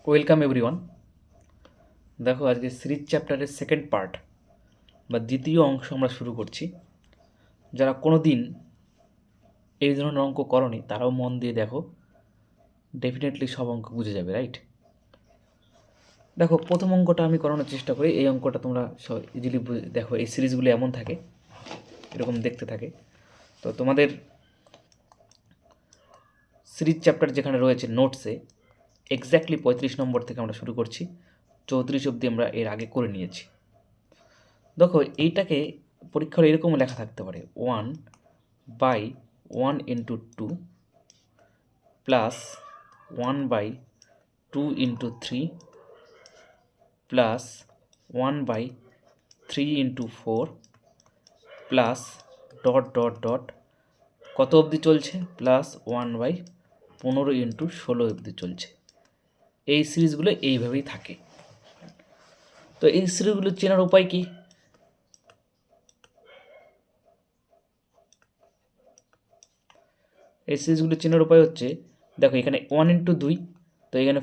Welcome everyone. দেখো আজকে series চ্যাপ্টারের সেকেন্ড পার্ট বা দ্বিতীয় অংশ আমরা শুরু করছি। যারা কোনো দিন এই ধরনের অঙ্ক করনি তারাও মন দিয়ে দেখো, ডেফিনেটলি সব অঙ্ক বুঝে যাবে, রাইট? দেখো প্রথম অঙ্কটা আমি করানোর চেষ্টা করি। এই অঙ্কটা তোমরা ইজিলি দেখো, এই সিরিজগুলো এমন থাকে, এরকম দেখতে থাকে। তো তোমাদের সিরিজ চ্যাপ্টার যেখানে রয়েছে নোটসে এক্স্যাক্টলি 35 নম্বর থেকে আমরা শুরু করছি, 34 অবধি আমরা এর আগে করে নিয়েছি। দেখো এইটাকে পরীক্ষার এরকম লেখা থাকতে পারে 1/1 × 2 plus 1/2 × 3 plus 1/3 × 4 plus dot dot dot কত অবধি চলছে, প্লাস 1/15 × 16 অবধি চলছে। এই সিরিজগুলো এইভাবেই থাকে। তো এই সিরিজগুলো চেনার উপায় কি? এই সিরিজগুলো চেনার উপায় হচ্ছে, দেখো এখানে 1 × 2, তো এখানে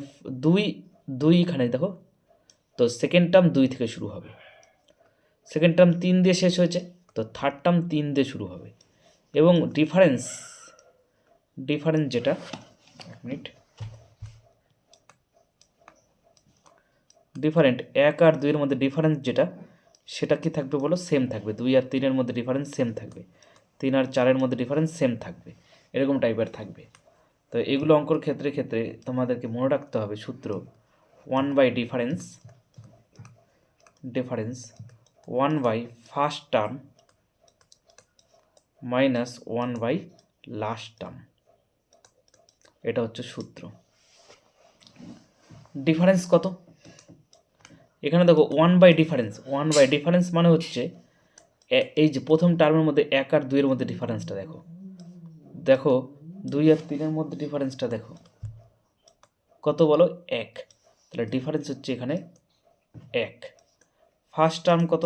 2 এখানে দেখো, তো সেকেন্ড টার্ম 2 থেকে শুরু হবে, সেকেন্ড টার্ম 3 দিয়ে শেষ হয়েছে, তো থার্ড টার্ম 3 দিয়ে শুরু হবে। এবং ডিফারেন্স যেটা, এক মিনিট, ডিফারেন্ট 1 আর 2 এর মধ্যে ডিফারেন্স যেটা, সেটা কি থাকবে বলো? সেম থাকবে। 2 আর 3 এর মধ্যে ডিফারেন্স সেম থাকবে, 3 আর 4 এর মধ্যে ডিফারেন্স সেম থাকবে, এরকম টাইপের থাকবে। তো এগুলো অঙ্কর ক্ষেত্রে তোমাদেরকে মনে রাখতে হবে সূত্র 1/ডিফারেন্স 1/ফার্স্ট টার্ম মাইনাস 1/লাস্ট টার্ম। এটা হচ্ছে সূত্র। ডিফারেন্স কত? এখানে দেখো 1/ডিফারেন্স মানে হচ্ছে এই যে প্রথম টার্মের মধ্যে 1 আর 2 এর মধ্যে ডিফারেন্সটা দেখো, 2 আর 3 এর মধ্যে ডিফারেন্সটা দেখো কত বলো? 1। তাহলে ডিফারেন্স হচ্ছে এখানে 1। ফার্স্ট টার্ম কত?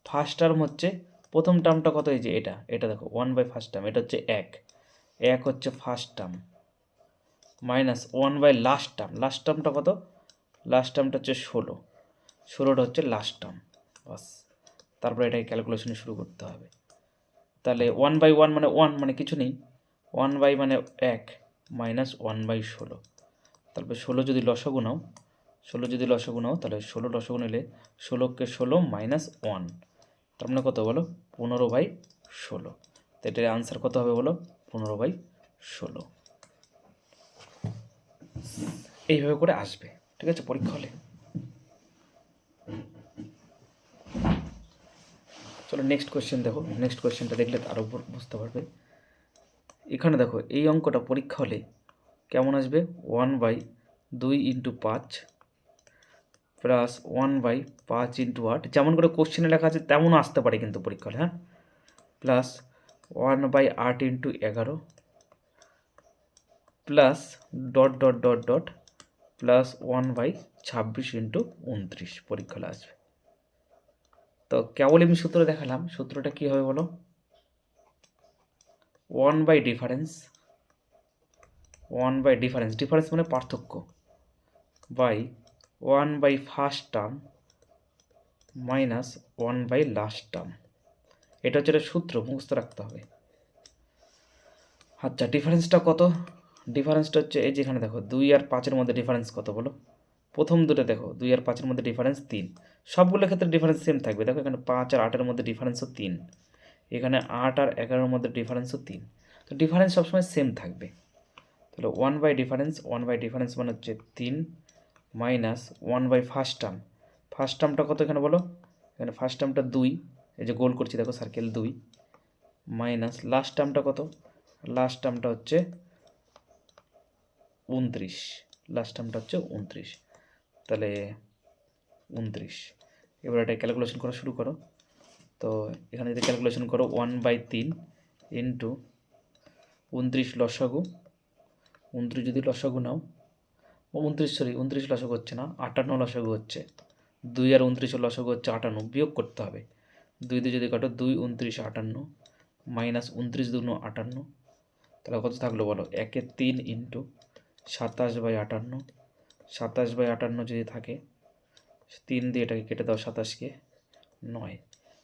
ফার্স্ট টার্ম হচ্ছে প্রথম টার্মটা কত, এই যে এটা দেখো 1/ফার্স্ট টার্ম, এটা হচ্ছে 1 হচ্ছে ফার্স্ট টার্ম, মাইনাস 1/লাস্ট টার্মটা কত? লাস্ট টার্মটা হচ্ছে 16টা হচ্ছে লাস্ট টার্ম। বাস, তারপরে এটাকে ক্যালকুলেশন শুরু করতে হবে। তাহলে 1/1 মানে 1 মানে কিছু নেই, 1/ মানে 1 মাইনাস 1/16। তারপরে 16 যদি লসাগু নাও, তাহলে 16 লসাগু নিলে 16কে 16 মাইনাস 1, তার মানে কত বলো? 15/16। তো এটার আনসার কত হবে বলো? 15/16। এইভাবে করে আসবে, ঠিক আছে, পরীক্ষা হলে। চলো নেক্সট কোয়েশ্চেন দেখো। নেক্সট কোয়েশ্চেনটা দেখলে আরও বুঝতে পারবে। এখানে দেখো এই অঙ্কটা পরীক্ষা হলে কেমন আসবে? 1/2 × 5 প্লাস 1/5 × 8, যেমন করে কোশ্চেনে লেখা আছে তেমনও আসতে পারে কিন্তু পরীক্ষা হলে, হ্যাঁ, plus 1/8 × 11 plus dot dot dot dot plus 1/26 × 29 পরীক্ষা হলে আসবে। তো কেবল আমি সূত্র দেখালাম, সূত্রটা কী হবে বলো? 1/ডিফারেন্স ডিফারেন্স মানে পার্থক্য, by 1/ফার্স্ট term minus one by last term. এটা হচ্ছে একটা সূত্র, মুখস্থ রাখতে হবে। আচ্ছা, ডিফারেন্সটা কত? ডিফারেন্সটা হচ্ছে এই যেখানে দেখো 2 আর 5-এর মধ্যে ডিফারেন্স কত বলো? প্রথম দুটো দেখো, 2 আর 5-এর মধ্যে ডিফারেন্স 3, সবগুলোর ক্ষেত্রে ডিফারেন্স সেম থাকবে। দেখো এখানে 5 আর 8-এর মধ্যে ডিফারেন্সও 3, এখানে 8 আর 11-এর মধ্যে ডিফারেন্সও 3। তো ডিফারেন্স সবসময় সেম থাকবে। তাহলে 1/ডিফারেন্স মানে হচ্ছে 3 মাইনাস 1/ফার্স্ট টার্মটা কত এখানে বলো? এখানে ফার্স্ট টার্মটা 2, এই যে গোল করছি দেখো সার্কেল 2, মাইনাস লাস্ট টার্মটা কত? লাস্ট টার্মটা হচ্ছে 29, তাহলে 29। এবার এটা ক্যালকুলেশন করা শুরু করো। তো এখানে যদি ক্যালকুলেশন করো 1/3 ইন্টু 29 লসাগু, 29 যদি লসাগু নাও, 29 লসাগু হচ্ছে না, 58 লসাগু হচ্ছে। 2 আর 29 লসাগু হচ্ছে 58, বিয়োগ করতে হবে। 2 দিয়ে যদি কাটো 2 29 58 মাইনাস 29 2 58, তাহলে কত থাকলো বলো? 1 3 ইন্টু 27/58 27/58 যদি থাকে, 3 দিয়ে এটাকে কেটে দাও, 27কে 9,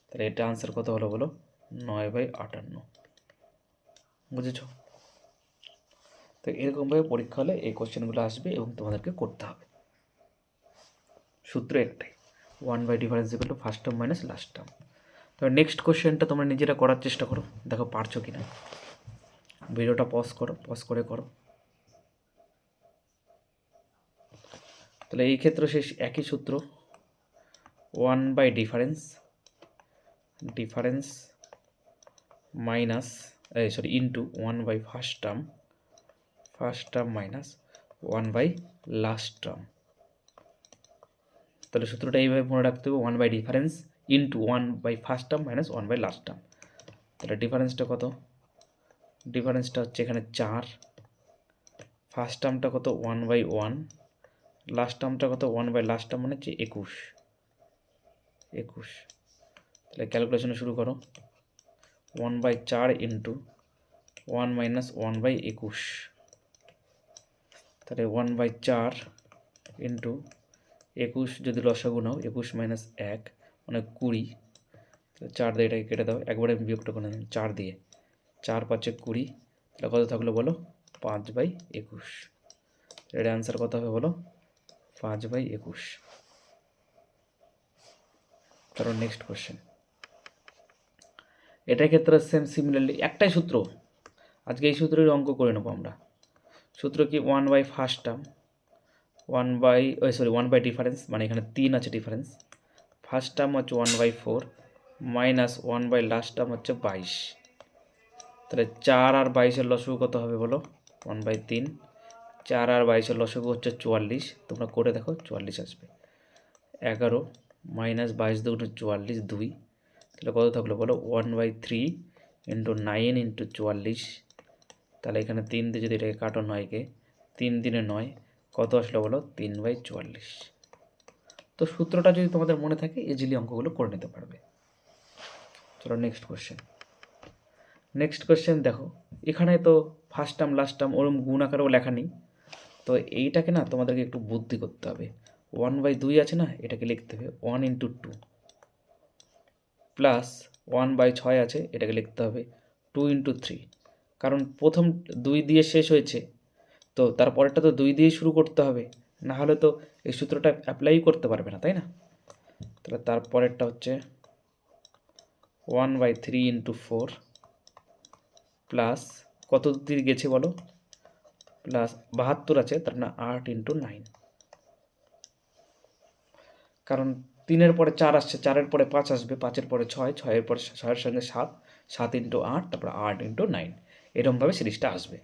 তাহলে এটা আনসার কত হলো বলো? 9/58। বুঝেছো? তো এরকমভাবে পরীক্ষা হলে এই কোশ্চেনগুলো আসবে এবং তোমাদেরকে করতে হবে। সূত্র একটাই, one by difference equal to first term minus last term. তো নেক্সট কোশ্চেনটা তোমরা নিজেরা করার চেষ্টা করো, দেখো পারছো কি না। ভিডিওটা পজ করো, পজ করে করো। তাহলে এই ক্ষেত্রে শেষ একই সূত্র, one by difference minus into one by first term minus one by last term. তাহলে সূত্রটা এইভাবে মনে রাখতে হবে, one by difference into one by first term minus one by last term. তাহলে ডিফারেন্সটা কত? ডিফারেন্সটা হচ্ছে এখানে 4, ফার্স্ট টার্মটা কত? 1/1, লাস্ট টার্মটা কত? 1/লাস্ট টার্ম মানে হচ্ছে 21। তাহলে ক্যালকুলেশনে শুরু করো, 1/4 ইন্টু 1 মাইনাস 1/21, তাহলে 1/4 ইন্টু 21 যদি লসাগু নাও, 21 মাইনাস 1 মানে 20, তাহলে 4 দিয়ে এটাকে কেটে দাও, একবারে বিয়োগটা করে নেন 4 দিয়ে, 4 5 20, তাহলে কত থাকলো বলো? 5/21। এর অ্যান্সার কত হবে বলো? 5/21। কারণ নেক্সট কোশ্চেন, এটার ক্ষেত্রে সেম সিমিলারলি একটাই সূত্র, আজকে এই সূত্রের অঙ্ক করে নেবো আমরা। সূত্র কি? 1/ফার্স্ট টার্ম 1/ডিফারেন্স, মানে এখানে 3 আছে ডিফারেন্স, ফার্স্ট টার্ম হচ্ছে 1/4 মাইনাস 1/লাস্ট টার্ম হচ্ছে 22। তাহলে 4 আর 22-এর লসাগু কত হবে বলো? 1/3। 4 আর 22-এর লসাগু হচ্ছে 44, তোমরা করে দেখো 44 আসবে। 11 মাইনাস 22 দুগুণে 44, 2, তাহলে কত থাকলো বলো? 1/3 ইন্টু 9 ইন্টু 44, তাহলে এখানে 3 দিয়ে যদি এটাকে কাটো 9কে, 3 দিনে 9, কত আসলো বলো? 3/44। তো সূত্রটা যদি তোমাদের মনে থাকে ইজিলি অঙ্কগুলো করে নিতে পারবে। চলো নেক্সট কোশ্চেন দেখো, এখানে তো ফার্স্ট টার্ম লাস্ট টার্ম ওরম গুণ আকারেও লেখা নেই, তো এইটাকে না তোমাদেরকে একটু বুদ্ধি করতে হবে। 1/2 আছে না, এটাকে লিখতে হবে 1 ইন্টু 2, প্লাস 1/6 আছে, এটাকে লিখতে হবে 2 ইন্টু 3। কারণ প্রথম 2 দিয়ে শেষ হয়েছে, তো তারপরেরটা তো 2 দিয়েই শুরু করতে হবে, না হলে তো এই সূত্রটা অ্যাপ্লাই করতে পারবে না, তাই না? তাহলে তারপরেরটা হচ্ছে 1/3 ইন্টু 4, প্লাস কত দিয়ে গেছে বলো? প্লাস 72 আছে, তার না 8 ইন্টু 9, কারণ 3-এর পরে 4 আসছে, 4-এর পরে 5 আসবে, 5-এর পরে 6, 6-এর পরে 6-এর সঙ্গে 7, 7 ইন্টু 8, তারপর 8 ইন্টু 9, এরকমভাবে সিরিজটা আসবে।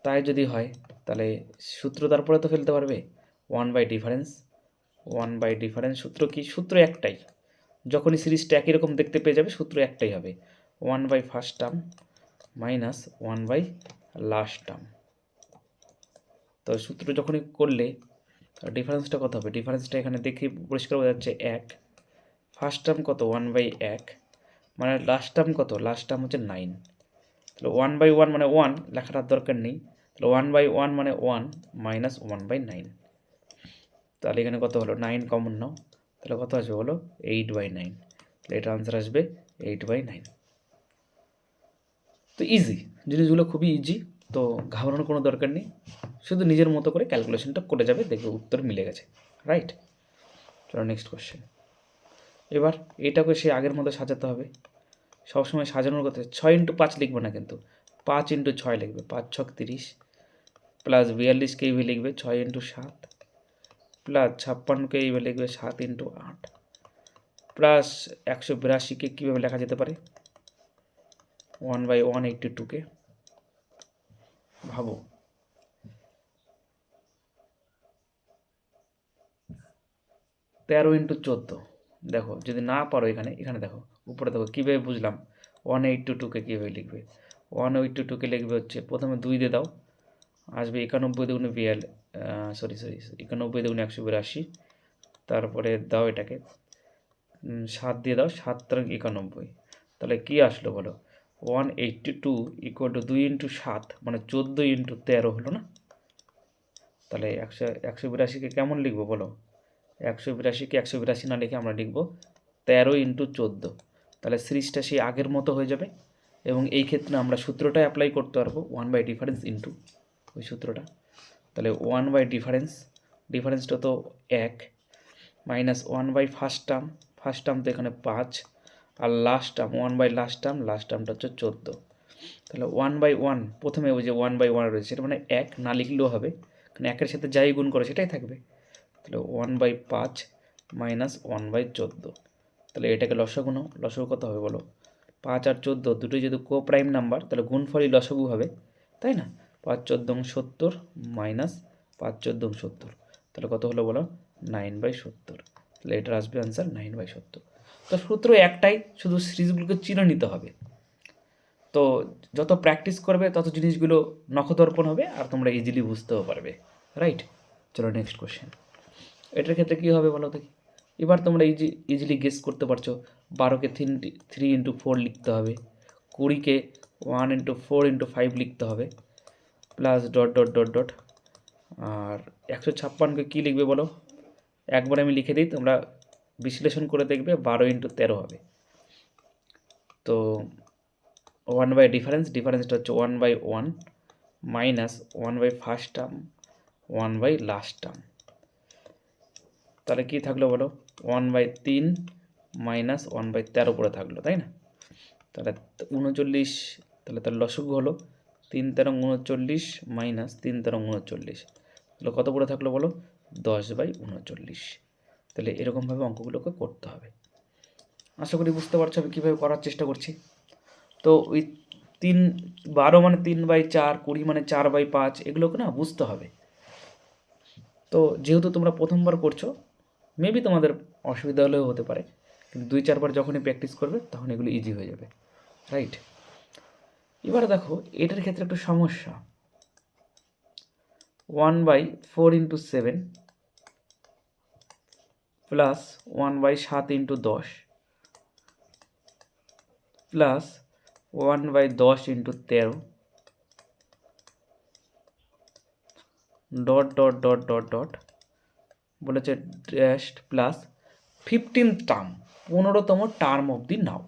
তাই যদি হয় তাহলে সূত্র তারপরে তো ফেলতে পারবে, 1/ডিফারেন্স সূত্র কি? সূত্র একটাই, যখনই সিরিজটা একই রকম দেখতে পেয়ে যাবে সূত্র একটাই হবে, 1/ফার্স্ট টার্ম মাইনাস 1/লাস্ট টার্ম। তো সূত্র যখনই করলে ডিফারেন্সটা কত হবে? ডিফারেন্সটা এখানে দেখে পরিষ্কার বোঝা যাচ্ছে 1, ফার্স্ট টার্ম কত? 1/1, মানে লাস্ট টার্ম কত? লাস্ট টার্ম হচ্ছে 9, তাহলে 1/1 মানে 1 লেখাটার দরকার নেই, তাহলে 1/1 মানে 1 মাইনাস 1/9, তাহলে এখানে কত হলো? 9 কমন নাও, তাহলে কত আসবে বলো? 8/9, তাহলে এটা আনসার আসবে 8/9। তো ইজি, জিনিসগুলো খুবই ইজি, তো ঘাবড়ানোর কোনো দরকার নেই, শুধু নিজের মতো করে ক্যালকুলেশনটা করে যাবে, দেখবে উত্তর মিলে গেছে, রাইট? চলো নেক্সট কোশ্চেন। এবার এটাকে সে আগের মতো সাজাতে হবে, সবসময় সাজানোর কথা 6 ইন্টু 5 লিখবে না কিন্তু, 5 ইন্টু 6 লিখবে, 5 6 30, প্লাস 42কে এইভাবে লিখবে 6 ইন্টু 7, প্লাস 56কে এইভাবে লিখবে 7 ইন্টু 8, প্লাস 182কে কীভাবে লেখা যেতে পারে? 1/182কে ভাবো, তেরো ইন্টু 14, দেখো যদি না পারো এখানে দেখো উপরে দেখো কীভাবে বুঝলাম 182কে কীভাবে লিখবে। 182কে লিখবে হচ্ছে প্রথমে 2 দিয়ে দাও, আসবে 91 দুগুণে 91 দুগুণে 182, তারপরে দাও এটাকে 7 দিয়ে দাও, 7 তারিখ 91, তাহলে কী আসলো বলো? 182 ইকুয়াল টু 2 ইন্টু 7 মানে 14 ইন্টু 13 হলো না? তাহলে 182কে কেমন লিখবো বলো? 182কে 182 না লিখে আমরা লিখব 13 × 14। তাহলে সিরিজটা সেই আগের মতো হয়ে যাবে এবং এই ক্ষেত্রে আমরা সূত্রটা অ্যাপ্লাই করতে পারবো 1/ডিফারেন্স ইন্টু ওই সূত্রটা। তাহলে 1/ডিফারেন্সটা তো 1 মাইনাস 1/ফার্স্ট টার্ম তো এখানে 5 আর লাস্ট টার্ম 1/লাস্ট টার্মটা হচ্ছে 14। তাহলে 1/1 প্রথমে ওই যে 1/1 রয়েছে সেটা মানে 1 না লিখলেও হবে, কারণ 1-এর সাথে যাই গুণ করে সেটাই থাকবে। তাহলে 1/5 মাইনাস 1/14। তাহলে এটাকে লসাগু নাও, লসাগু কত হবে বলো? 5 আর 14 দুটোই যদি কো প্রাইম নাম্বার তাহলে গুণফলই লসাগু হবে, তাই না? 5 14 70 মাইনাস 5 14 70, তাহলে কত হলো বলো? 9/70। তাহলে এটার আসবে আনসার 9/70। তো সূত্র একটাই, শুধু সিরিজগুলোকে চিনে নিতে হবে। তো যত প্র্যাকটিস করবে তত জিনিসগুলো নখদর্পণ হবে আর তোমরা ইজিলি বুঝতেও পারবে, রাইট? চলো নেক্সট কোশ্চেন। এটার ক্ষেত্রে কী হবে বলো দেখি? এবার তোমরা ইজিলি গেস করতে পারছো 12কে 3 × 4 লিখতে হবে, 20কে 1 × 4 × 5 লিখতে হবে, plus dot dot dot dot. আর 156কে কী লিখবে বলো? একবার আমি লিখে দিই, তোমরা বিশ্লেষণ করে দেখবে 12 × 13 হবে। তো 1/ডিফারেন্সটা হচ্ছে 1/1 মাইনাস 1/ফার্স্ট টার্ম 1/লাস্ট টার্ম। তাহলে কী থাকলো বলো? 1/3 মাইনাস 1/13 পরে থাকলো, তাই না? তাহলে 39, তাহলে তার লসাগু হলো 3 তেরং 39 মাইনাস 3 তেরং 39, তাহলে কত পড়ে থাকলো বলো? 10/39। তাহলে এরকমভাবে অঙ্কগুলোকে করতে হবে। আশা করি বুঝতে পারছো আমি কীভাবে করার চেষ্টা করছি। তো ওই 12 মানে 3/4, 20 মানে 4/5, এগুলোকে না বুঝতে হবে। তো যেহেতু তোমরা প্রথমবার করছো, মেবি তোমাদের অসুবিধা হলেও হতে পারে, কিন্তু 2-4 বার যখনই প্র্যাকটিস করবে তখন এগুলো ইজি হয়ে যাবে, রাইট? এবার দেখো এটার ক্ষেত্রে একটু সমস্যা। 1/4 × 7 plus 1/7 × 10 plus 1/10 × 13 dot dot dot dot dot বলেছে ড্যাশ প্লাস 15th টার্ম, 15তম টার্ম অবধি নাও।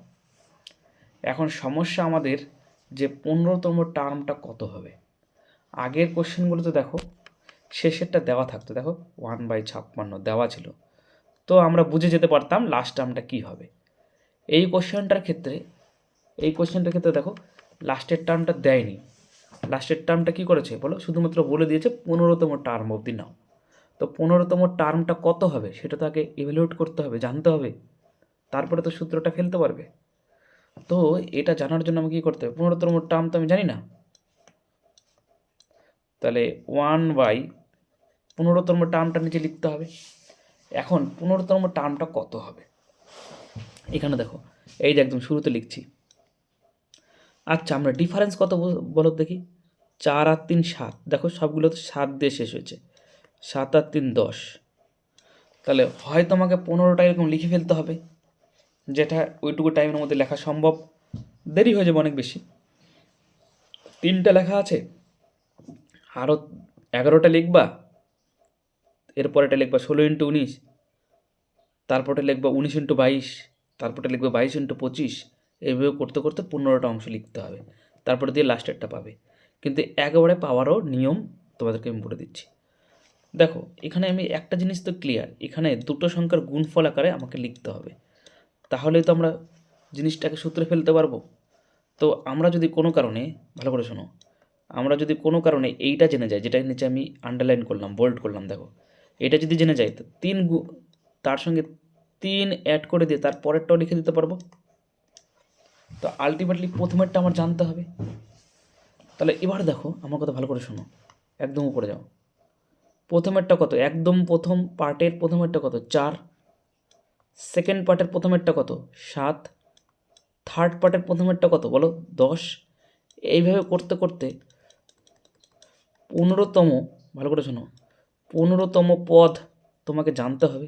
এখন সমস্যা আমাদের যে 15তম টার্মটা কত হবে। আগের কোশ্চেনগুলোতে দেখো শেষেরটা দেওয়া থাকতো, দেখো 1/56 দেওয়া ছিল, তো আমরা বুঝে যেতে পারতাম লাস্ট টার্মটা কী হবে। এই কোশ্চেনটার ক্ষেত্রে দেখো লাস্টের টার্মটা দেয়নি। লাস্টের টার্মটা কী করেছে বলো? শুধুমাত্র বলে দিয়েছে 15তম টার্ম অবধি নাও। তো 15তম টার্মটা কত হবে সেটা তাকে ইভ্যালুয়েট করতে হবে, জানতে হবে, তারপরে তো সূত্রটা ফেলতে পারবে। তো এটা জানার জন্য আমি কী করতে হবে? 15তম টার্ম তো আমি জানি না, তাহলে 1/15তম টার্মটা নিচে লিখতে হবে। এখন 15তম টার্মটা কত হবে এখানে দেখো, এই যে একদম শুরুতে লিখছি। আচ্ছা আমরা ডিফারেন্স কত বলো দেখি? 4 আর 3 7, দেখো সবগুলো তো 7 দিয়ে শেষ হয়েছে, 7 আর 3 10। তাহলে হয় তোমাকে 15টা এরকম লিখে ফেলতে হবে, যেটা ওইটুকু টাইমের মধ্যে লেখা সম্ভব, দেরি হয়ে যাবে অনেক বেশি। 3টা লেখা আছে, আরও 11টা লিখবা, এরপরেটা লিখবা 16 × 19, তারপরে লিখবা 19 × 22, তারপরে লিখবা 22 × 25, এইভাবে করতে করতে 15টা অংশ লিখতে হবে, তারপরে দিয়ে লাস্টেরটা পাবে। কিন্তু একেবারে পাওয়ারও নিয়ম তোমাদেরকে আমি বলে দিচ্ছি। দেখো এখানে আমি একটা জিনিস তো ক্লিয়ার, এখানে দুটো সংখ্যার গুণফল আকারে আমাকে লিখতে হবে, তাহলেই তো আমরা জিনিসটাকে সূত্রে ফেলতে পারবো। তো আমরা যদি কোনো কারণে, ভালো করে শোনো, আমরা যদি কোনো কারণে এইটা জেনে যাই, যেটা নিচে আমি আন্ডারলাইন করলাম, বোল্ড করলাম, দেখো এটা যদি জেনে যাই তো তার সঙ্গে 3 অ্যাড করে দিয়ে তার পরেরটাও লিখে দিতে পারবো। তো আলটিমেটলি প্রথমেরটা আমার জানতে হবে। তাহলে এবার দেখো আমার কথা ভালো করে শোনো, একদম উপরে যাও। প্রথমেরটা কত? একদম প্রথম পার্টের প্রথমেরটা কত? 4। সেকেন্ড পার্টের প্রথমেরটা কত? 7। থার্ড পার্টের প্রথমেরটা কত বলো? 10। এইভাবে করতে করতে 15তম, ভালো করে শোনো, 15তম পদ তোমাকে জানতে হবে,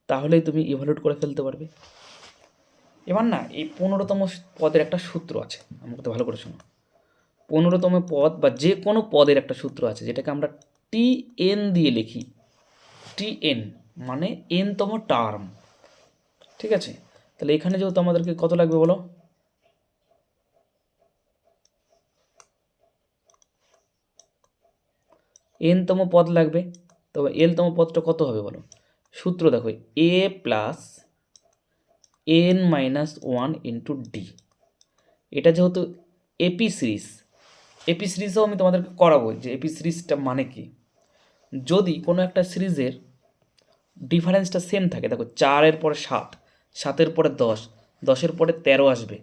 তাহলেই তুমি ইভ্যালুয়েট করে ফেলতে পারবে। এবার না এই 15তম পদের একটা সূত্র আছে, আমাকে তো ভালো করে শোনো। 15তম পদ বা যে কোনো পদের একটা সূত্র আছে, যেটাকে আমরা টি এন দিয়ে লিখি, টি এন মানে এনতম টার্ম, ঠিক আছে। তাহলে এখানে যেহেতু আমাদেরকে কত লাগবে বলো, এনতম পদ লাগবে। তবে এলতম পদটা কত হবে বলো, সূত্র দেখো a plus n minus one into D. এটা যেহেতু এপি সিরিজ, এপি সিরিজও আমি তোমাদেরকে করাবো যে এপি সিরিজটা মানে কি। যদি কোনো একটা সিরিজের ডিফারেন্সটা সেম থাকে, দেখো 4-এর পরে 7, 7-এর পরে 10, 10-এর পরে 13 আসবে,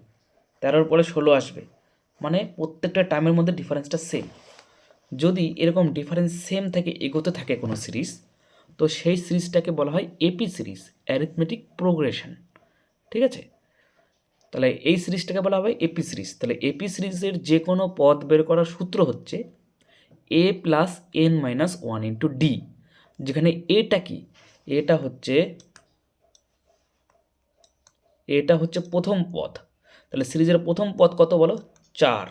13-এর পরে 16 আসবে, মানে প্রত্যেকটা টাইমের মধ্যে ডিফারেন্সটা সেম। যদি এরকম ডিফারেন্স সেম থাকে, এগোতে থাকে কোনো সিরিজ, তো সেই সিরিজটাকে বলা হয় এপি সিরিজ, অ্যারিথমেটিক প্রোগ্রেশন, ঠিক আছে। তাহলে এই সিরিজটাকে বলা হবে এপি সিরিজ। তাহলে এপি সিরিজের যে কোনো পদ বের করার সূত্র হচ্ছে a plus n minus one into d, যেখানে এটা কি, এটা হচ্ছে প্রথম পদ। তাহলে সিরিজের প্রথম পদ কত বলো, 4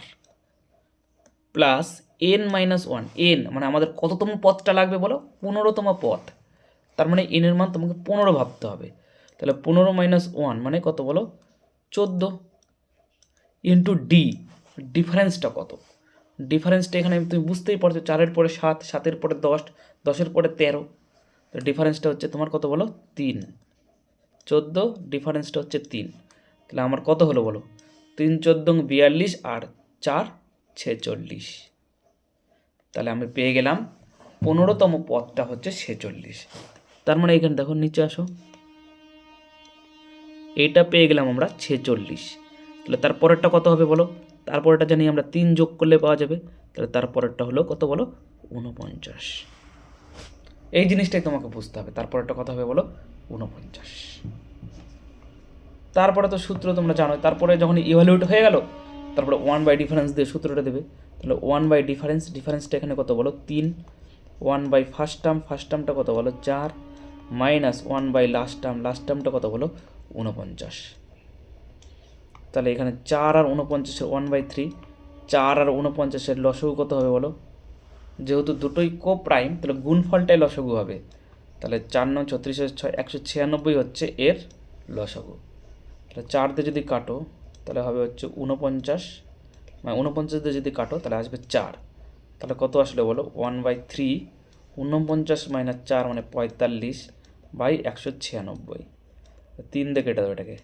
plus n minus one, N মানে আমাদের কততম পদটা লাগবে বলো, 15তম পদ। তার মানে এনের মান তোমাকে 15 ভাবতে হবে। তাহলে 15 মাইনাস ওয়ান মানে কত বলো, 14 ইন্টু ডি, ডিফারেন্সটা কত। ডিফারেন্সটা এখানে তুমি বুঝতেই পারছো, 4-এর পরে 7, 7-এর পরে 10, 10-এর পরে 13, তো ডিফারেন্সটা হচ্ছে তোমার কত বলো, 3, 14, ডিফারেন্সটা হচ্ছে 3। তাহলে আমার কত হলো বলো, 3 14 42 আর 4 46। তাহলে আমি পেয়ে গেলাম 15তম পদটা হচ্ছে 46। তার মানে এখানে দেখো নিচে আসো, এটা পেয়ে গেলাম আমরা 46। তাহলে তারপরেরটা কত হবে বলো, তারপরেরটা জানি আমরা 3 যোগ করলে পাওয়া যাবে। তাহলে তারপরেরটা হলো কত বলো, 49। এই জিনিসটাই তোমাকে বুঝতে হবে, তারপরেরটা কত হবে বলো, 49। তারপরে তো সূত্র তোমরা জানো, তারপরে যখন ইভ্যালুয়েট হয়ে গেল, তারপরে 1 বাই ডিফারেন্স দিয়ে সূত্রটা দেবে। তাহলে 1 বাই ডিফারেন্স, ডিফারেন্সটা এখানে কত বলো, 3, 1 বাই ফার্স্ট টার্ম, ফার্স্ট টার্মটা কত বলো 4, minus 1 by last term, last টার্মটা কত বলো 49। তাহলে এখানে 4 আর 49-এর 1/3, 4 আর 49-এর লসগু কত হবে বলো, যেহেতু দুটোই কো প্রাইম তাহলে গুণফলটাই লসগু হবে। তাহলে 4 9 36 6 196 হচ্ছে এর লসগু। তাহলে 4 দিয়ে যদি কাটো তাহলে হবে হচ্ছে 49, মানে 49 দিয়ে যদি কাটো তাহলে আসবে 4। তাহলে কত আসলে বলো, 1/3, 49 মাইনাস 4 মানে 45 বাই 196, 3 দিয়ে কেটে দেবো এটাকে,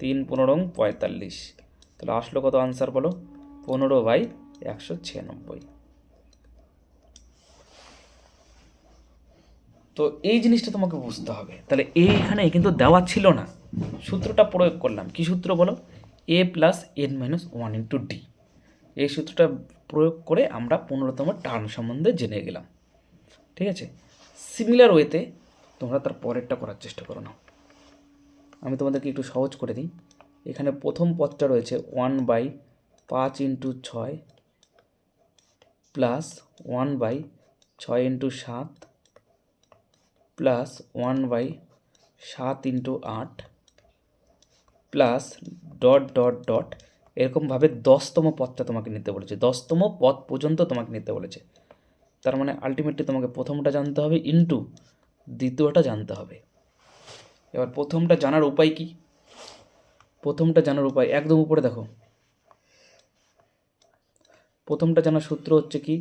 3 15 45। তাহলে আসলো কত আনসার বলো, 15/196। তো এই জিনিসটা তোমাকে বুঝতে হবে। তাহলে এইখানে কিন্তু দেওয়া ছিল না, সূত্রটা প্রয়োগ করলাম। কি সূত্র বলো, a plus n minus one into d. এই সূত্রটা প্রয়োগ করে আমরা 15তম টার্ম সম্বন্ধে জেনে গেলাম, ঠিক আছে। সিমিলার ওয়েতে তোমরা তার পরেরটা করার চেষ্টা করো না। আমি তোমাদেরকে একটু সহজ করে দিই। এখানে প্রথম পদটা রয়েছে 1/5 into 6 plus 1/6 into 7 plus 1/7 into 8 plus dot dot dot, এরকমভাবে 10তম পদটা তোমাকে নিতে বলেছে, 10তম পদ পর্যন্ত তোমাকে নিতে বলেছে। তার মানে আলটিমেটলি তোমাকে প্রথমটা জানতে হবে ইন্টু দ্বিতীয়টা জানতে হবে। এবার প্রথমটা জানার উপায় কি, প্রথমটা জানার উপায় একদম উপরে দেখো, প্রথমটা জানার সূত্র হচ্ছে কি,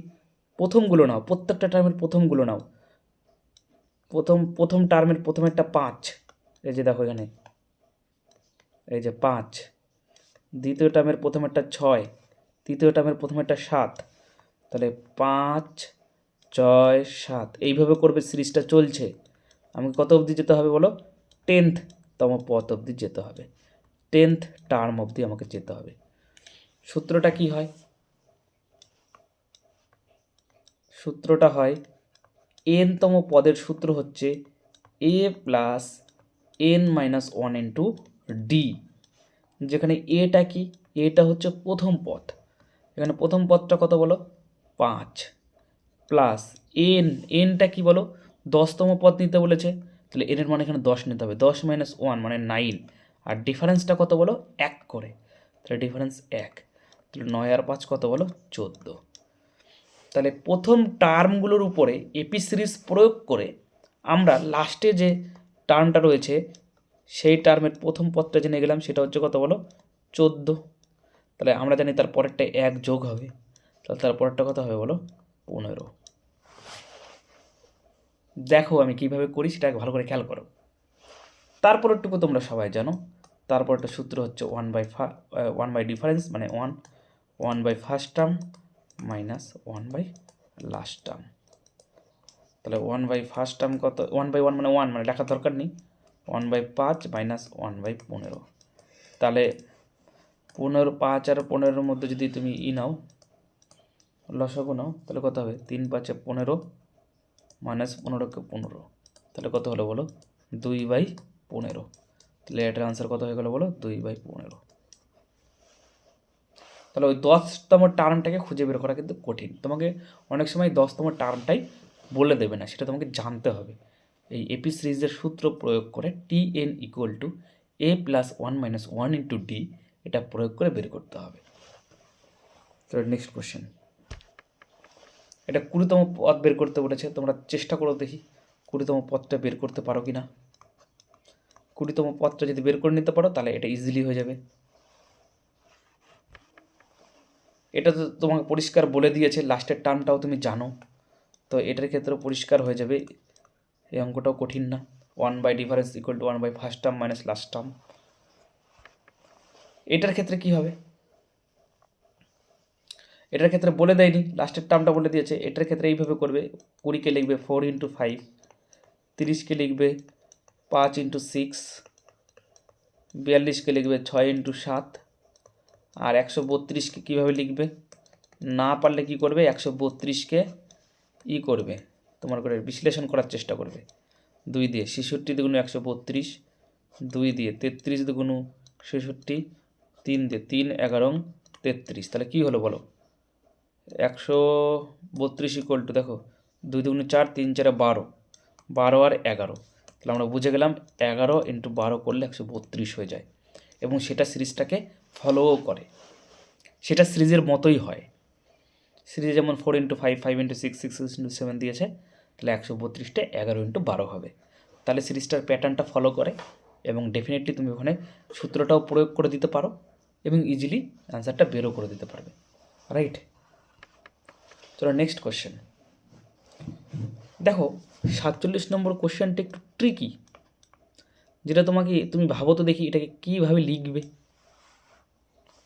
প্রথমগুলো নাও, প্রত্যেকটা টার্মের প্রথমগুলো নাও। প্রথম টার্মের প্রথমেরটা 5, এই যে দেখো এখানে, এই যে 5। দ্বিতীয় টার্মের প্রথমেরটা 6, তৃতীয় টার্মের প্রথমেরটা 7। তাহলে 5 6 7 এইভাবে করবে, সিরিজটা চলছে। আমাকে কত অবধি যেতে হবে বলো, 10th-তম পদ অবধি যেতে হবে, 10th টার্ম অবধি আমাকে যেতে হবে। সূত্রটা কি হয়, সূত্রটা হয় এনতম পদের সূত্র হচ্ছে a plus n minus one into d, যেখানে এটা কি, এটা হচ্ছে প্রথম পদ। এখানে প্রথম পদটা কত বলো, 5 প্লাস এনটা কি বলো, 10তম পদ নিতে বলেছে, তাহলে এনের মানে এখানে 10 নিতে হবে, 10 মাইনাস 1 মানে 9, আর ডিফারেন্সটা কত বলো 1 করে, তাহলে ডিফারেন্স 1। তাহলে 9 আর 5 কত বলো 14। তাহলে প্রথম টার্মগুলোর উপরে এপি সিরিজ প্রয়োগ করে আমরা লাস্টে যে টার্মটা রয়েছে সেই টার্মের প্রথম পদটা জেনে গেলাম, সেটা হচ্ছে কত বলো, 14। তাহলে আমরা জানি তার পরেরটা 1 যোগ হবে, তাহলে তার পরেরটা কত হবে বলো, 15। দেখো আমি কিভাবে করি সেটা ভালো করে খেয়াল করো। তারপরেরটুকু তোমরা সবাই জানো, তারপর একটা সূত্র হচ্ছে 1 বাই ডিফারেন্স মানে 1 by first term minus 1 by last term. তাহলে 1 বাই ফার্স্ট টার্ম কত, 1 বাই 1 মানে 1 মানে লেখার দরকার নেই, 1 বাই 5 মাইনাস 1 বাই 15। তাহলে 15, 5 আর 15-এর মধ্যে যদি তুমি নাও লসাগু নাও, তাহলে কত হবে, 3 5 15 মাইনাস 15কে 15, তাহলে কত হলো বলো, 2 বাই 15। তাহলে এটার আনসার কত হয়ে গেল বলো, 2 বাই 15। তাহলে ওই 10তম টার্মটাকে খুঁজে বের করা কিন্তু কঠিন, তোমাকে অনেক সময় 10তম টার্মটাই বলে দেবে না, সেটা তোমাকে জানতে হবে। এই এপি সিরিজের সূত্র প্রয়োগ করে T N equal to A plus 1 minus 1 into D, এটা প্রয়োগ করে বের করতে হবে। তো নেক্সট কোশ্চেন, এটা 20তম পদ বের করতে বলেছে, তোমরা চেষ্টা করো দেখি 20তম পদটা বের করতে পারো কি না। 20তম পদটা যদি বের করে নিতে পারো তাহলে এটা ইজিলি হয়ে যাবে। এটা তো তোমাকে পরিষ্কার বলে দিয়েছে, লাস্টের টার্মটাও তুমি জানো, তো এটার ক্ষেত্রে পরিষ্কার হয়ে যাবে, এই অঙ্কটাও কঠিন না। 1 by difference equal to 1 by first term minus last term. এটার ক্ষেত্রে কি হবে, এটার ক্ষেত্রে বলে দেয়নি, লাস্টের টার্মটা বলে দিয়েছে। এটার ক্ষেত্রে এইভাবে করবে, 20কে লিখবে 4 ইন্টু 5, 30কে লিখবে 5 ইন্টু 6, 42কে লিখবে 6 ইন্টু 7, আর 132কে কীভাবে লিখবে, না পারলে কি করবে, 132কে করবে তোমার করে বিশ্লেষণ করার চেষ্টা করবে। 2 দিয়ে 66 দুগুণ 132, 2 দিয়ে 33 দুগুণ 66, 3 দিয়ে 3 11 33, তাহলে কী হলো বলো, 132 ইকুয়াল টু দেখো 2 দুগুণ 4, 3 4 12, 12 আর 11, তাহলে আমরা বুঝে গেলাম 11 ইন্টু 12 করলে 132 হয়ে যায়, এবং সেটা সিরিজটাকে ফলোও করে, সেটা সিরিজের মতোই হয়। সিরিজে যেমন 4 ইন্টু 5, 5 ইন্টু 6, 6 ইন্টু 7 দিয়েছে, তাহলে 132টা 11 ইন্টু 12 হবে। তাহলে সিরিজটার প্যাটার্নটা ফলো করে, এবং ডেফিনেটলি তুমি ওখানে সূত্রটাও প্রয়োগ করে দিতে পারো এবং ইজিলি অ্যান্সারটা বেরও করে দিতে পারবে, রাইট। চলো নেক্সট কোশ্চেন দেখো, 47 নম্বর কোশ্চেনটা একটু ট্রিকি, যেটা তুমি ভাবো তো দেখি এটাকে কীভাবে লিখবে।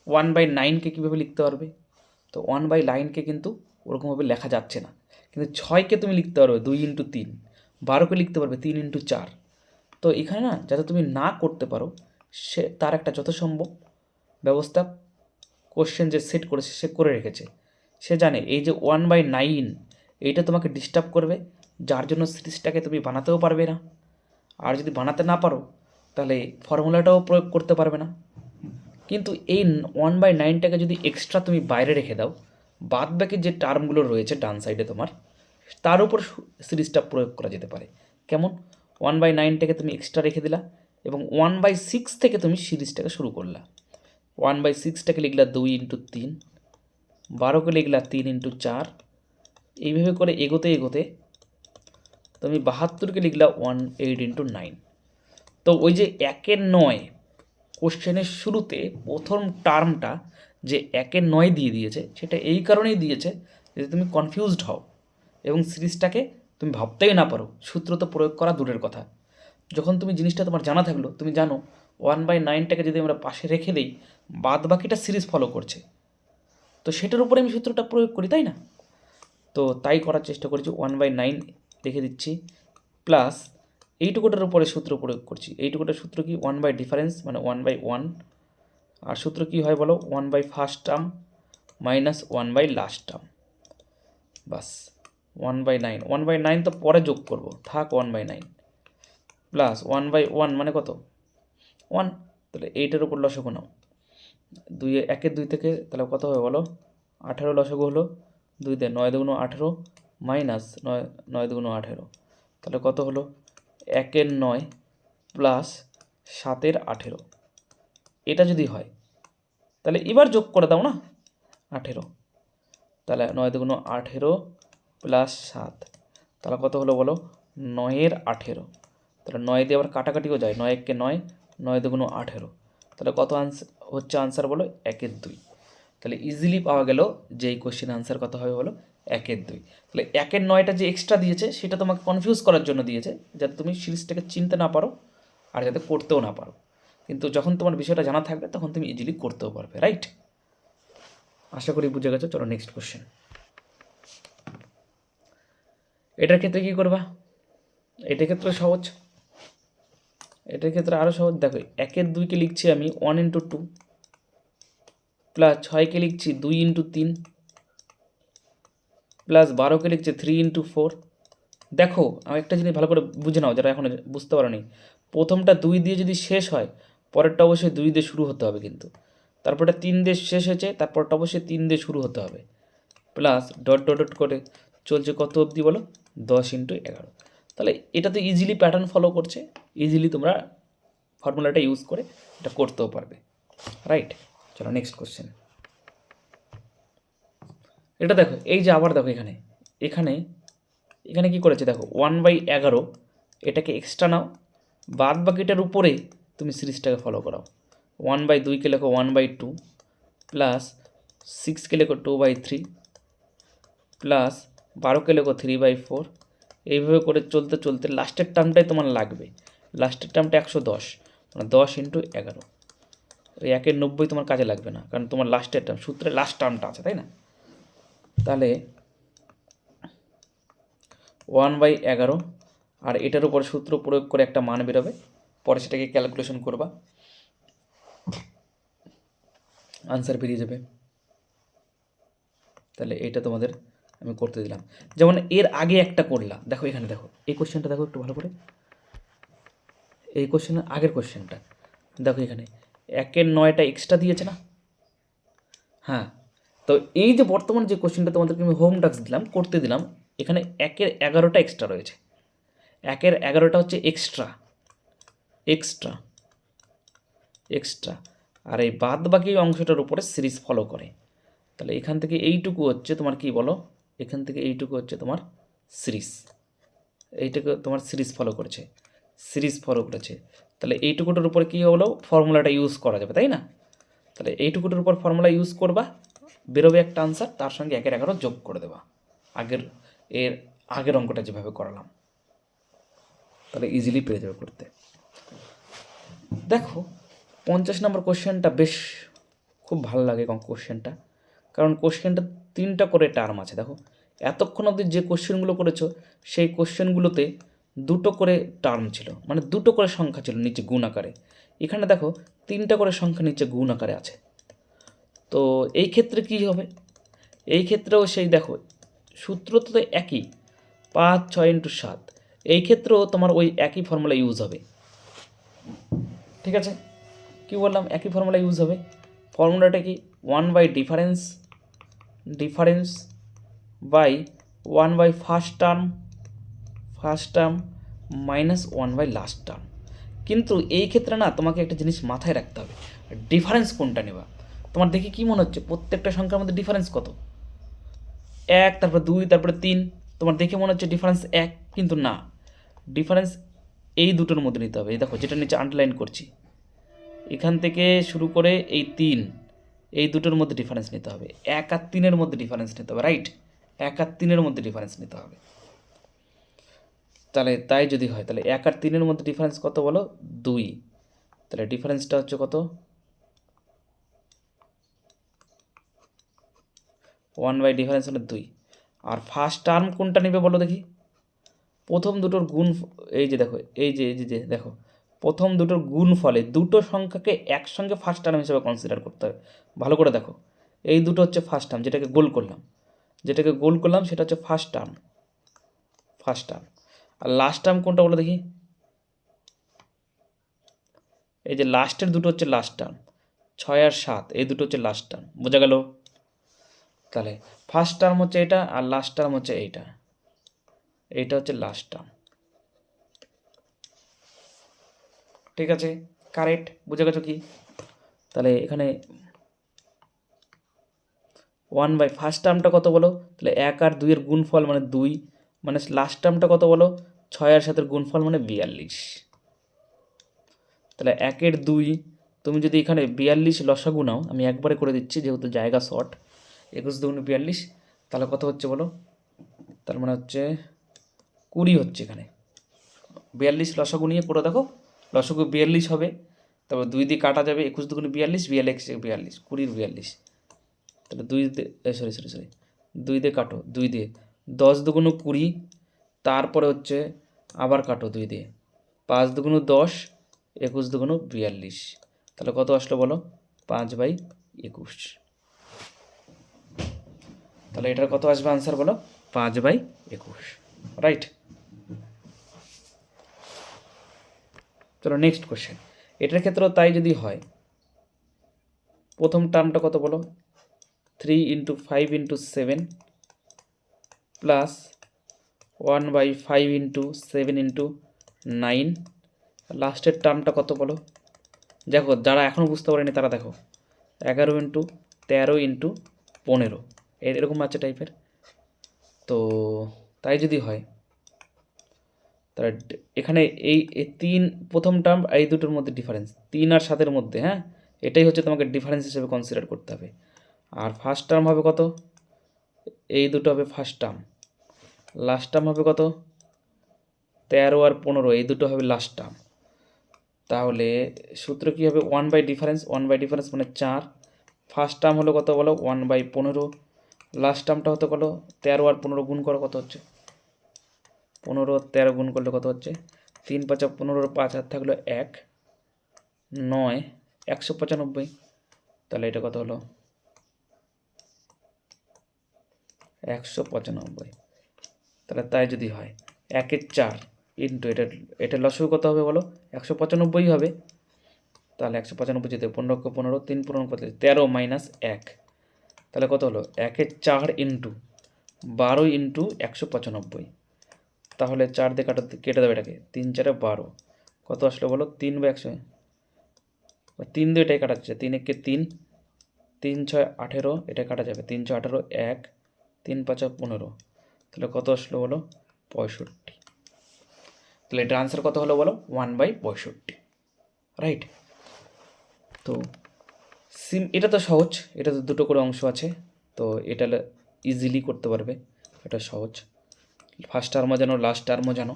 1/9কে কীভাবে লিখতে পারবে, তো 1/9কে কিন্তু ওরকমভাবে লেখা যাচ্ছে না, কিন্তু 6কে তুমি লিখতে পারবে 2 ইন্টু 3, 12কে লিখতে পারবে 3 ইন্টু 4। তো এখানে না, যাতে তুমি না করতে পারো সে তার একটা যথাসম্ভব ব্যবস্থা কোশ্চেন যে সেট করেছে সে করে রেখেছে। সে জানে এই যে 1/9 এইটা তোমাকে ডিস্টার্ব করবে, যার জন্য সিরিজটাকে তুমি বানাতেও পারবে না, আর যদি বানাতে না পারো তাহলে ফর্মুলাটাও প্রয়োগ করতে পারবে না। কিন্তু এই 1/9টাকে যদি এক্সট্রা তুমি বাইরে রেখে দাও, বাদ বাকি যে টার্মগুলো রয়েছে ডান সাইডে তোমার, তার উপর সিরিজটা প্রয়োগ করা যেতে পারে। কেমন, 1/9টাকে তুমি এক্সট্রা রেখে দিলা এবং 1/6 থেকে তুমি সিরিজটাকে শুরু করলা। 1/6টাকে লিখলা 2 ইন্টু 3, 12কে লিখলা 3 ইন্টু 4, এইভাবে করে এগোতে এগোতে তুমি 72কে লিখলা 18 ইন্টু 9। তো ওই যে 1/9 কোশ্চেনের শুরুতে প্রথম টার্মটা যে 1/9 দিয়ে দিয়েছে, সেটা এই কারণেই দিয়েছে যে তুমি কনফিউজড হও এবং সিরিজটাকে তুমি ভাবতেই না পারো, সূত্র তো প্রয়োগ করা দূরের কথা। যখন তুমি জিনিসটা তোমার জানা থাকলো, তুমি জানো 1/9টাকে যদি আমরা পাশে রেখে দিই, বাদ বাকিটা সিরিজ ফলো করছে, তো সেটার উপরে আমি সূত্রটা প্রয়োগ করি, তাই না। তো তাই করার চেষ্টা করেছি, 1/9 রেখে দিচ্ছি, প্লাস এইটুকুটার উপরে সূত্র প্রয়োগ করছি। এইটুকুটার সূত্র কি, 1 বাই ডিফারেন্স মানে 1/1, আর সূত্র কি হয় বলো, 1 by first term minus 1 by last term, বাস 1/9। 1/9 তো পরে যোগ করব, থাক 1/9, প্লাস 1/1 মানে কত, 1, তাহলে এইটার উপর লসাগু নাও, 1 থেকে তাহলে কত হবে বলো, 18 লসাগু হলো, 2 দিয়ে 9 দুগুণ 18 মাইনাস 9 দুগুণ 18, তাহলে কত হলো, 1/9 প্লাস 7/18। এটা যদি হয় তাহলে এবার যোগ করে দাও না 18, তাহলে 9 দুগুণ 18 প্লাস 7, তাহলে কত হলো বলো? 9 এর 18। তাহলে 9 দিয়ে আবার কাটাকাটিও যায়, 9 একে 9, 9 দুগুণ 18, তাহলে কত হচ্ছে আনসার বলো? 1 এর 2। তাহলে ইজিলি পাওয়া গেল যে এই কোশ্চেন আনসার কত হবে বলো? 1 এর 2। তাহলে 1 এর 9টা যে এক্সট্রা দিয়েছে সেটা তোমাকে কনফিউজ করার জন্য দিয়েছে, যাতে তুমি সিরিজটাকে চিনতে না পারো আর যাতে করতেও না পারো। কিন্তু যখন তোমার বিষয়টা জানা থাকবে তখন তুমি ইজিলি করতেও পারবে, রাইট? আশা করি বুঝে গেছো। চলো নেক্সট কোশ্চেন। এটার ক্ষেত্রে কী করবা? এটার ক্ষেত্রে সহজ, এটার ক্ষেত্রে আরও সহজ। দেখো 1 এর 2কে লিখছি আমি 1 × 2 প্লাস 6কে লিখছি 2 × 3 প্লাস 12কে লিখছি 3 × 4। দেখো আমি একটা জিনিস ভালো করে বুঝে নাও যারা এখন বুঝতে পারোনি। প্রথমটা 2 দিয়ে যদি শেষ হয়, পরেরটা অবশ্যই 2 দিয়ে শুরু হতে হবে, কিন্তু তারপরটা 3 দিয়ে শেষ হয়েছে, তারপরটা অবশ্যই 3 দিয়ে শুরু হতে হবে, প্লাস ডট ডট ডট করে চলছে কত অবধি বলো? 10 × 11। তাহলে এটা তো ইজিলি প্যাটার্ন ফলো করছে, ইজিলি তোমরা ফর্মুলাটা ইউজ করে এটা করতেও পারবে, রাইট? চলো নেক্সট কোশ্চেন। এটা দেখো, এই যে আবার দেখো এখানে এখানে এখানে কী করেছে দেখো, 1/11 এটাকে এক্সট্রা নাও, বাদ বাকিটার উপরে তুমি সিরিজটাকে ফলো করাও। 1/2কে লেখো 1/2 প্লাস 6কে লেখো 2/3 প্লাস 12কে লেখো 3/4। এইভাবে করে চলতে চলতে লাস্টের টার্মটাই তোমার লাগবে। লাস্টের টার্মটা 110, মানে 10 × 11। ওই 1 এর 90 তোমার কাজে লাগবে না, কারণ তোমার লাস্টের টার্ম, সূত্রে লাস্ট টার্মটা আছে, তাই না? তাহলে 1/11 আর এটার উপর সূত্র প্রয়োগ করে একটা মান বেরোবে, পরে সেটাকে ক্যালকুলেশন করবা, আনসার বেরিয়ে যাবে। তাহলে এইটা তোমাদের আমি করতে দিলাম। যেমন এর আগে একটা করলাম, দেখো এখানে দেখো এই কোশ্চেনটা দেখো একটু ভালো করে, এই কোশ্চেনের আগের কোশ্চেনটা দেখো, এখানে 1 এর 9টা এক্সট্রা দিয়েছে না? হ্যাঁ, তো এই যে বর্তমান যে কোশ্চেনটা তোমাদেরকে আমি হোম টাস্ক দিলাম, করতে দিলাম, এখানে 1 এর 11টা এক্সট্রা রয়েছে। 1 এর 11টা হচ্ছে এক্সট্রা এক্সট্রা এক্সট্রা আর এই বাদ বাকি অংশটার উপরে সিরিজ ফলো করে। তাহলে এখান থেকে এইটুকু হচ্ছে তোমার কি বলো? এখান থেকে এইটুকু হচ্ছে তোমার সিরিজ, এইটুকু তোমার সিরিজ ফলো করেছে, সিরিজ ফলো করেছে। তাহলে এইটুকুটার উপরে কী হলো? ফর্মুলাটা ইউজ করা যাবে, তাই না? তাহলে এইটুকুটার উপর ফর্মুলা ইউজ করবা, বেরোবে একটা আনসার, তার সঙ্গে 1 এর 11 যোগ করে দেবা, এর আগের অঙ্কটা যেভাবে করালাম। তাহলে ইজিলি পেয়ে যাবে করতে। দেখো 50 নম্বর কোশ্চেনটা বেশ খুব ভালো লাগে কোশ্চেনটা, কারণ কোশ্চেনটা 3টা করে টার্ম আছে। দেখো এতক্ষণ অবধি যে কোশ্চেনগুলো করেছো সেই কোশ্চেনগুলোতে 2টো করে টার্ম ছিল, মানে 2টো করে সংখ্যা ছিল নিচে গুণ আকারে। এখানে দেখো 3টা করে সংখ্যা নিচে গুণ আকারে আছে। তো এই ক্ষেত্রে কী হবে? এই ক্ষেত্রেও সেই দেখো সূত্র তো একই, 5 6 × 7। এই ক্ষেত্রেও তোমার ওই একই ফর্মুলা ইউজ হবে, ঠিক আছে? কী বললাম? একই ফর্মুলা ইউজ হবে। ফর্মুলাটা কি? One by difference by 1/ first term minus one by last term. কিন্তু এই ক্ষেত্রে না তোমাকে একটা জিনিস মাথায় রাখতে হবে, ডিফারেন্স কোনটা নেবা। তোমার দেখে কী মনে হচ্ছে প্রত্যেকটা সংখ্যার মধ্যে ডিফারেন্স কত? 1, তারপরে 2, তারপরে 3। তোমার দেখে মনে হচ্ছে ডিফারেন্স 1, কিন্তু না, ডিফারেন্স এই দুটোর মধ্যে নিতে হবে। এই দেখো যেটা নিচে আন্ডারলাইন করছি, এখান থেকে শুরু করে এই 3, এই দুটোর মধ্যে ডিফারেন্স নিতে হবে। 1 আর 3-এর মধ্যে ডিফারেন্স নিতে হবে, রাইট? 1 আর 3-এর মধ্যে ডিফারেন্স নিতে হবে। তাহলে তাই যদি হয়, তাহলে 1 আর 3-এর মধ্যে ডিফারেন্স কত বলো? 2। তাহলে ডিফারেন্সটা হচ্ছে কত? 1/ডিফারেন্স হলো 2। আর ফার্স্ট টার্ম কোনটা নেবে বলো দেখি? প্রথম দুটোর গুণ, এই যে দেখো, এই যে দেখো, প্রথম দুটোর গুণ ফলে দুটো সংখ্যাকে একসঙ্গে ফার্স্ট টার্ম হিসেবে কনসিডার করতে হবে। ভালো করে দেখো, এই দুটো হচ্ছে ফার্স্ট টার্ম, যেটাকে গোল করলাম সেটা হচ্ছে ফার্স্ট টার্ম। আর লাস্ট টার্ম কোনটা বলো দেখি? এই যে লাস্টের দুটো হচ্ছে লাস্ট টার্ম, 6 আর 7, এই দুটো হচ্ছে লাস্ট টার্ম। বোঝা গেল? তাহলে ফার্স্ট টার্ম হচ্ছে এটা আর লাস্ট টার্ম হচ্ছে এইটা হচ্ছে লাস্ট টার্ম, ঠিক আছে? কারেক্ট, বুঝে গেছো কি? তাহলে এখানে ওয়ান বাই ফার্স্ট টার্মটা কত বলো, তাহলে 1 আর 2 এর গুণফল মানে 2, মানে লাস্ট টার্মটা কত বলো, 6 আর 7 এর গুণফল মানে 42। তাহলে 1 এর 2, তুমি যদি এখানে 42 লসাগু নাও, আমি একবারে করে দিচ্ছি যেহেতু জায়গা শর্ট, 21 দুগুণে 42, তাহলে কত হচ্ছে বলো, তার মানে হচ্ছে 20 হচ্ছে এখানে। 42 লসাগু নিয়ে করে দেখো, লসাগু 42 হবে, তারপর 2 দিয়ে কাটা যাবে, 21 দুগুণে 42, 42 42, 20 42, তাহলে 2 দিয়ে সরি 2 দিয়ে কাটো, 2 দিয়ে 10 দুগুণে 20, তারপরে হচ্ছে আবার কাটো 2 দিয়ে, 5 দুগুণে 10, 21 দুগুণে 42, তাহলে কত আসলো বলো, 5/21। তাহলে এটার কত আসবে আনসার বলো, 5/21, রাইট। চলো নেক্সট কোশ্চেন, এটার ক্ষেত্রেও তাই যদি হয়, প্রথম টার্মটা কত বলো, 3 × 5 × 7 প্লাস 1/5 × 7 × 9, লাস্টের টার্মটা কত বলো, দেখো যারা এখনও বুঝতে পারেনি তারা দেখো 11 × 13 × 15 এরকম আছে টাইপের। তো তাই যদি হয় তাহলে এখানে এই 3 প্রথম টার্ম এই দুটোর মধ্যে ডিফারেন্স 3 আর 7 মধ্যে, হ্যাঁ, এটাই হচ্ছে তোমাকে ডিফারেন্স হিসেবে কনসিডার করতে হবে। আর ফার্স্ট টার্ম হবে কত, এই দুটো হবে ফার্স্ট টার্ম, লাস্ট টার্ম হবে কত, 13 আর 15 এই দুটো হবে লাস্ট টার্ম। তাহলে সূত্র কী হবে, 1/ডিফারেন্স, 1/ডিফারেন্স মানে 4, ফার্স্ট টার্ম হলো কত বলো 1/15, লাস্ট টার্মটা হতে বলো 13 আর 15 গুণ করো, কত হচ্ছে 15 13 গুণ করলে কত হচ্ছে, 3 × 5 = 15, 5 হাত থাকলো 1, 9 195, তাহলে এটা কত হলো 195। তাহলে তাই যদি হয় 1 এর 4 ইন্টু এটা লসাগু কত হবে বলো, 195 হবে। তাহলে 195 যেতে 15 × 15, 3 × 15 কত, 13 - 1, তাহলে কত হলো 1 এর 4 ইন্টু 12 ইন্টু 195, তাহলে 4 দিয়ে কেটে দেবে এটাকে, 3 × 4 = 12, কত আসলো বলো 3/100, 3 দিয়ে এটাই কাটাচ্ছে, 3 × 1 = 3, 3 × 6 = 18, এটা কাটা যাবে, 3 × 6 = 18, 1, 3 × 5 = 15, তাহলে কত আসলো বলো 65। তাহলে এটার আনসার কত হলো বলো 1/65, রাইট। তো এটা তো সহজ, এটা তো দুটো করে অংশ আছে, তো এটা ইজিলি করতে পারবে, এটা সহজ। ফার্স্ট টার্মও জানো, লাস্ট টার্মও জানো,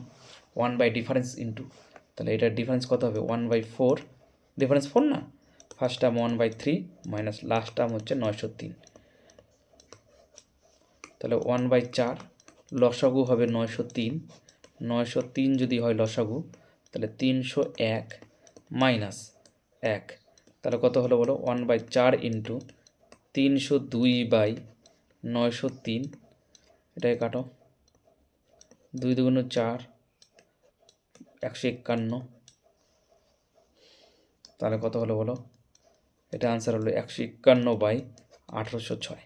1/ডিফারেন্স ইন্টু, তাহলে এটার ডিফারেন্স কত হবে 1/4, ডিফারেন্স 4 না, first term 1/3 minus last term হচ্ছে 903, তাহলে 1/4, লসাগু হবে 903, 903 যদি হয় লসাগু, তাহলে 301 মাইনাস 1, তাহলে কত হলো বলো 1/4 ইন্টু 302/903, এটাকে কাটো, 2 দুগুণে 4, 151, তাহলে কত হলো বলো, এটা আনসার হলো 151/1806।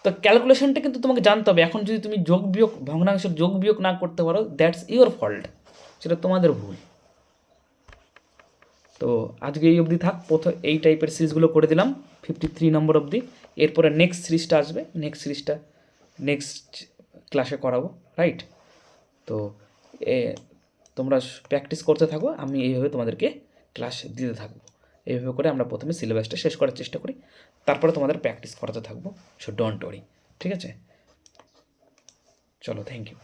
তো ক্যালকুলেশনটা কিন্তু তোমাকে জানতে হবে, এখন যদি তুমি যোগ বিয়োগ ভগ্নাংশের যোগ বিয়োগ না করতে পারো, দ্যাটস ইওর ফল্ট, সেটা তোমাদের ভুল। তো আজকে এই অবধি থাক, প্রথম এই টাইপের সিরিজগুলো করে দিলাম 53 নম্বর অবধি, এরপরে নেক্সট সিরিজটা আসবে, নেক্সট সিরিজটা নেক্সট ক্লাসে করাবো, রাইট। তো তোমরা প্র্যাকটিস করতে থাকো, আমি এইভাবে তোমাদেরকে ক্লাস দিতে থাকবো, এইভাবে করে আমরা প্রথমে সিলেবাসটা শেষ করার চেষ্টা করি, তারপরে তোমাদের প্র্যাকটিস করাতে থাকবো, সো ডোন্ট ওয়ারি, ঠিক আছে। চলো, থ্যাংক ইউ।